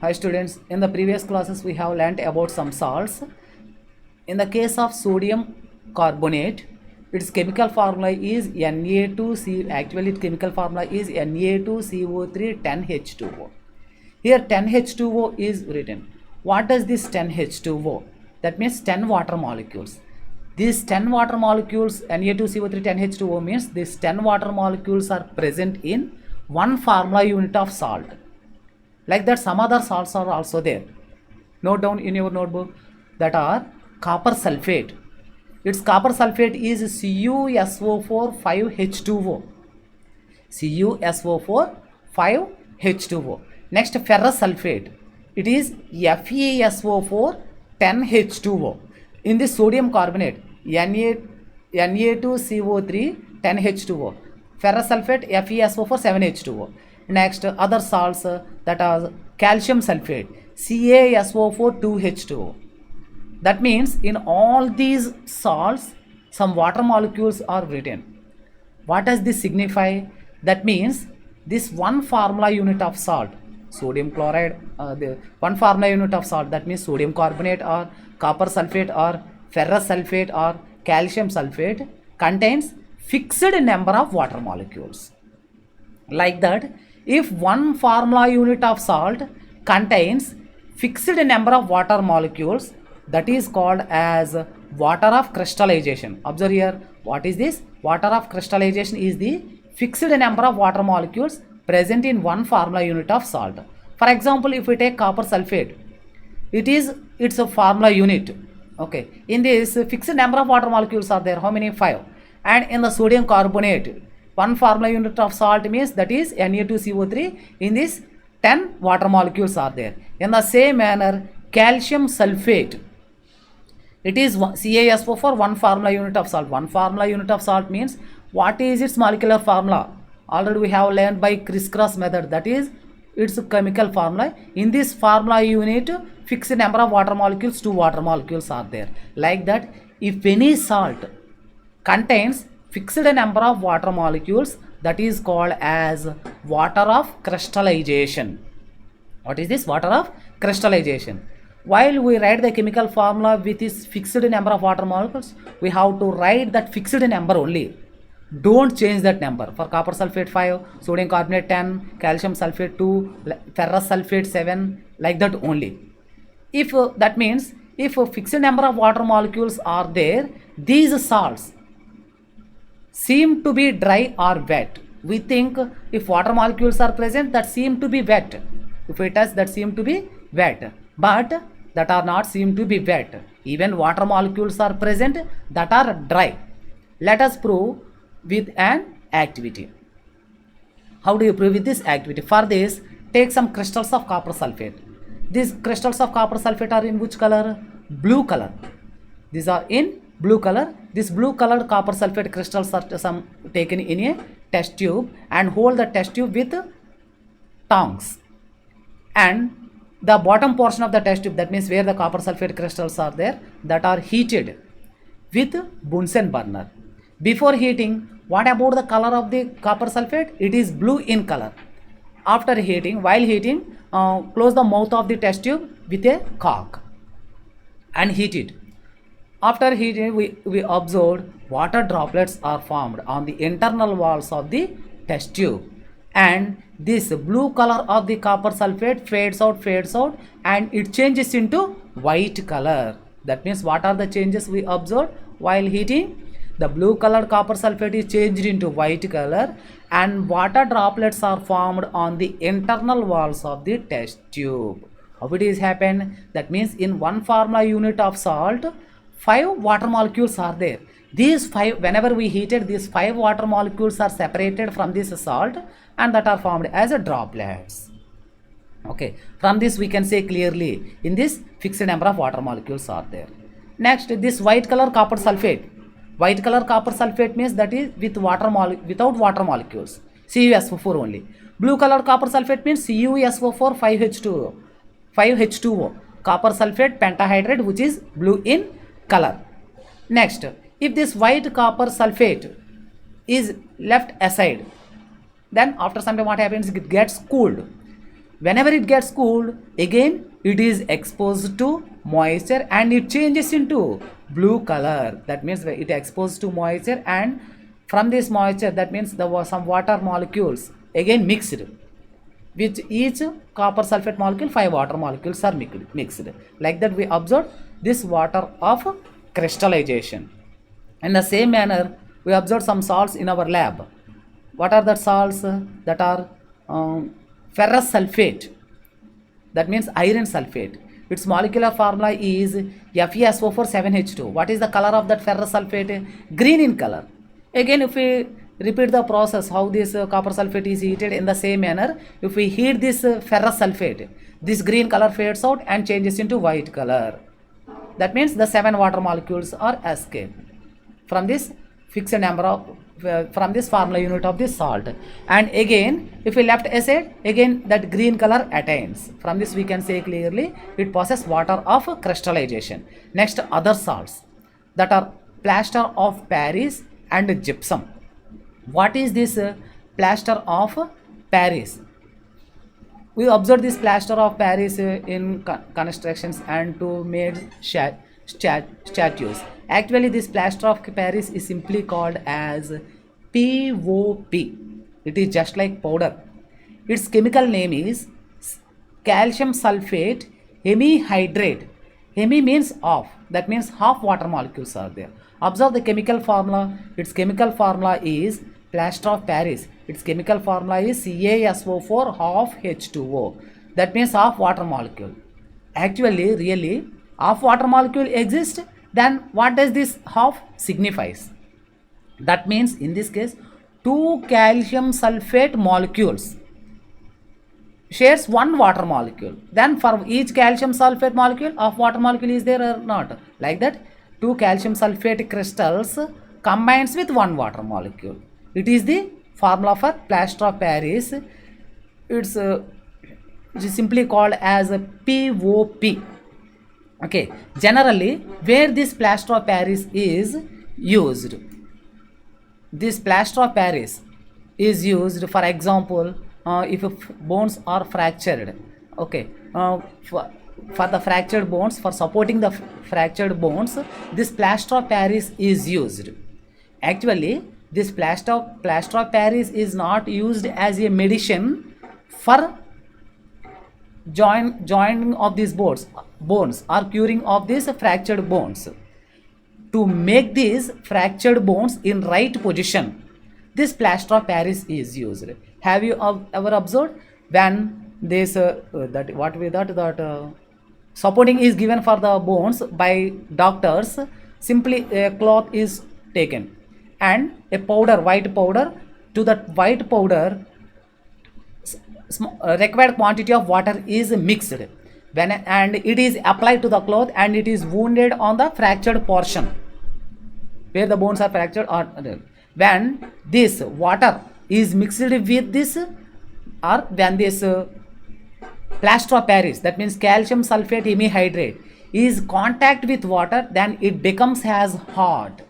Hi students, in the previous classes we have learnt about some salts. In the case of sodium carbonate, its chemical formula is Na2C. Actually, its chemical formula is Na2CO3 10H2O. Here 10H2O is written. What does this 10H2O? That means 10 water molecules. These 10 water molecules, Na2CO3 10H2O means these 10 water molecules are present in one formula unit of salt. Like that, some other salts are also there. Note down in your notebook that are copper sulfate. Its copper sulfate is CuSO4 5H2O. CuSO4 5H2O. Next, ferrous sulfate. It is FeSO4 10H2O. In this sodium carbonate, Na2CO3 10H2O. Ferrous sulfate FeSO4 7H2O. Next, other salts that are calcium sulfate CaSO4 2H2O. That means in all these salts some water molecules are written. What does this signify? That means this one formula unit of salt, sodium chloride, the one formula unit of salt, that means sodium carbonate or copper sulfate or ferrous sulfate or calcium sulfate, contains fixed number of water molecules. Like that, if one formula unit of salt contains fixed number of water molecules, that is called as water of crystallization. Observe here, what is this? Water of crystallization is the fixed number of water molecules present in one formula unit of salt. For example, if we take copper sulfate, it's a formula unit. Okay, in this fixed number of water molecules are there. How many? 5. And in the sodium carbonate, one formula unit of salt means that is Na2CO3. In this 10 water molecules are there. In the same manner, calcium sulfate, it is CaSO4 one formula unit of salt. One formula unit of salt means what is its molecular formula? Already we have learned by crisscross method, that is its chemical formula. In this formula unit, fixed number of water molecules, 2 water molecules are there. Like that, if any salt contains fixed number of water molecules, that is called as water of crystallization. What is this? Water of crystallization. While we write the chemical formula with this fixed number of water molecules, we have to write that fixed number only. Don't change that number. For copper sulfate 5, sodium carbonate 10, calcium sulfate 2, ferrous sulfate 7, like that only. If that means if a fixed number of water molecules are there, these salts seem to be dry or wet. We think if water molecules are present, that seem to be wet. If we touch, that seem to be wet. But that are not seem to be wet. Even water molecules are present that are dry. Let us prove with an activity. How do you prove with this activity? For this, take some crystals of copper sulfate. These crystals of copper sulfate are in which color? Blue color. These are in blue color. This blue colored copper sulfate crystals are some taken in a test tube and hold the test tube with tongs. And the bottom portion of the test tube, that means where the copper sulfate crystals are there, that are heated with Bunsen burner. Before heating, what about the color of the copper sulfate? It is blue in color. After heating, while heating, close the mouth of the test tube with a cork and heat it. After heating, we observed water droplets are formed on the internal walls of the test tube, and this blue color of the copper sulfate fades out and it changes into white color. That means what are the changes we observed while heating? The blue colored copper sulfate is changed into white color and water droplets are formed on the internal walls of the test tube. How it is happened? That means in one formula unit of salt, 5 water molecules are there. These 5, whenever we heated, these 5 water molecules are separated from this salt and that are formed as a droplets. Okay, from this we can say clearly in this fixed number of water molecules are there. Next, this white color copper sulfate. White color copper sulfate means that is with without water molecules, CuSO4 only. Blue color copper sulfate means CuSO4 5H2O. Copper sulfate pentahydrate, which is blue in color. Next, if this white copper sulfate is left aside, then after some time what happens? It gets cooled. Whenever it gets cooled, again it is exposed to moisture and it changes into blue color. That means it exposed to moisture, and from this moisture, that means there was some water molecules again mixed. With each copper sulfate molecule, 5 water molecules are mixed. Like that, we observe this water of crystallization. In the same manner, we observe some salts in our lab. What are the salts? That are ferrous sulfate. That means iron sulfate. Its molecular formula is FeSO4 7H2. What is the color of that ferrous sulfate? Green in color. Again, if we repeat the process, how this copper sulfate is heated, in the same manner, if we heat this ferrous sulfate, this green color fades out and changes into white color. That means the 7 water molecules are escaped from this fixed number of from this formula unit of this salt. And again, if we left aside, again that green color attains. From this we can say clearly it possesses water of crystallization. Next, other salts, that are plaster of Paris and gypsum. What is this plaster of Paris? We observe this plaster of Paris in constructions and to made statues. Actually, this plaster of Paris is simply called as POP. It is just like powder. Its chemical name is calcium sulfate hemihydrate. Hemi means half. That means half water molecules are there. Observe the chemical formula. Its chemical formula is plaster of Paris. Its chemical formula is CaSO4 half H2O. That means half water molecule. Actually, really, half water molecule exists. Then what does this half signifies? That means in this case, 2 calcium sulfate molecules shares 1 water molecule. Then for each calcium sulfate molecule, half water molecule is there or not? Like that, 2 calcium sulfate crystals combines with 1 water molecule. It is the formula for plaster of Paris. It's simply called as a POP. Okay, generally where this plaster of Paris is used, this plaster of Paris is used, for example, if bones are fractured. Okay, for the fractured bones, for supporting the fractured bones, this plaster of Paris is used. Actually, this plaster of Paris is not used as a medicine for joining of these bones or curing of these fractured bones. To make these fractured bones in right position, this plaster of Paris is used. Have you ever observed when this supporting is given for the bones by doctors? Simply a cloth is taken and a powder, white powder. To that white powder, required quantity of water is mixed, and it is applied to the cloth and it is wounded on the fractured portion where the bones are fractured. Or when this water is mixed with this, or when this plaster of Paris, that means calcium sulfate hemihydrate, is contact with water, then it becomes as hard.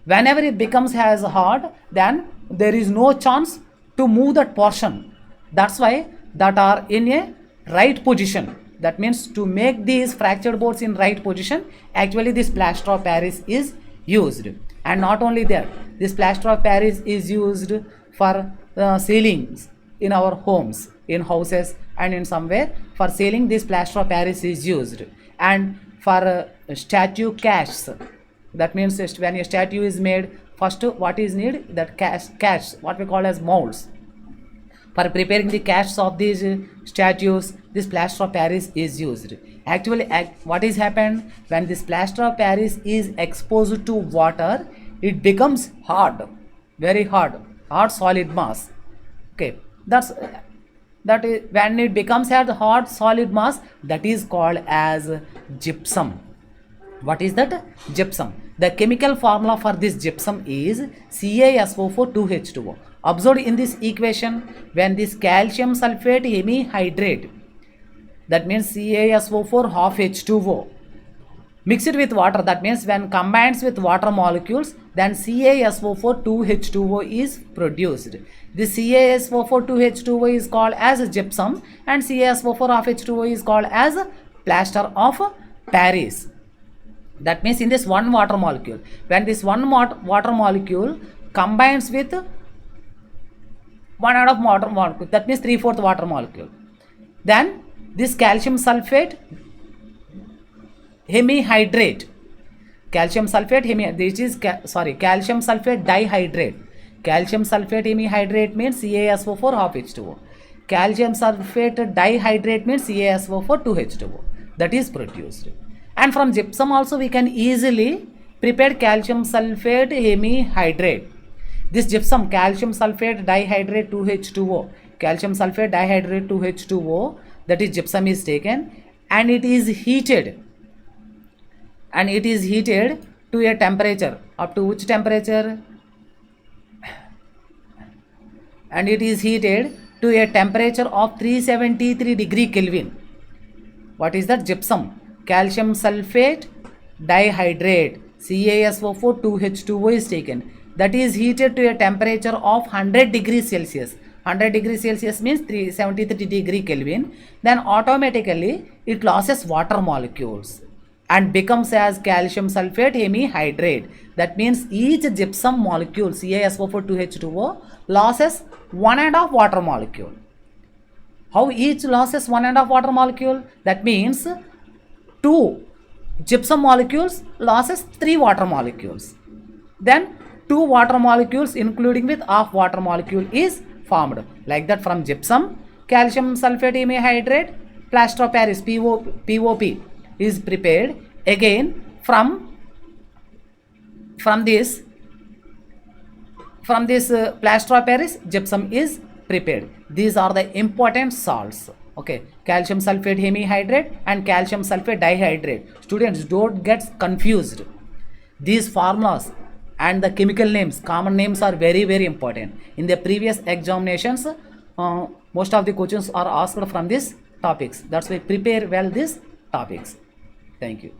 Whenever it becomes as hard, then there is no chance to move that portion. That's why that are in a right position. That means to make these fractured bones in right position, actually this plaster of Paris is used. And not only that, this plaster of Paris is used for ceilings in our homes, in houses, and in somewhere. For ceiling, this plaster of Paris is used. And for statue casts, that means when a statue is made, first what is needed? That casts, what we call as molds. For preparing the casts of these statues, this plaster of Paris is used. Actually, what is happened when this plaster of Paris is exposed to water, it becomes hard, very hard solid mass. Okay, that is when it becomes a hard solid mass, that is called as gypsum. What is that? Gypsum. The chemical formula for this gypsum is CaSO4 2H2O. Observed in this equation, when this calcium sulfate hemihydrate, that means CaSO4 half H2O, Mix it with water, that means when combines with water molecules, then CaSO4 2H2O is produced. This CaSO4 2H2O is called as gypsum, and CaSO4 of H2O is called as plaster of Paris. That means in this one water molecule, when this one water molecule combines with 1/2 of water molecule, that means 3/4 water molecule, then this calcium sulfate hemihydrate, calcium sulfate calcium sulfate dihydrate. Calcium sulfate hemihydrate means CaSO4 half H2O. Calcium sulfate dihydrate means CaSO4 2H2O. That is produced. And from gypsum also we can easily prepare calcium sulfate hemihydrate. This gypsum, calcium sulfate dihydrate 2H2O, calcium sulfate dihydrate 2H2O, that is gypsum is taken, and it is heated. And it is heated to a temperature, up to which temperature? And it is heated to a temperature of 373 degree Kelvin. What is that? Gypsum, calcium sulfate dihydrate, CaSO4 2H2O is taken. That is heated to a temperature of 100 degrees Celsius. 100 degrees Celsius means 373 degree Kelvin. Then automatically it loses water molecules and becomes as calcium sulfate hemihydrate. That means each gypsum molecule, CaSO4 2H2O, loses 1/2 water molecule. How each loses 1/2 water molecule? That means 2 gypsum molecules loses 3 water molecules. Then 2 water molecules including with half water molecule is formed. Like that, from gypsum, calcium sulfate hemihydrate, plaster of Paris, POP is prepared. Again from this plaster of Paris, gypsum is prepared. These are the important salts. Okay, calcium sulfate hemihydrate and calcium sulfate dihydrate. Students, don't get confused. These formulas and the chemical names, common names, are very, very important. In the previous examinations, most of the questions are asked from these topics. That's why prepare well these topics. Thank you.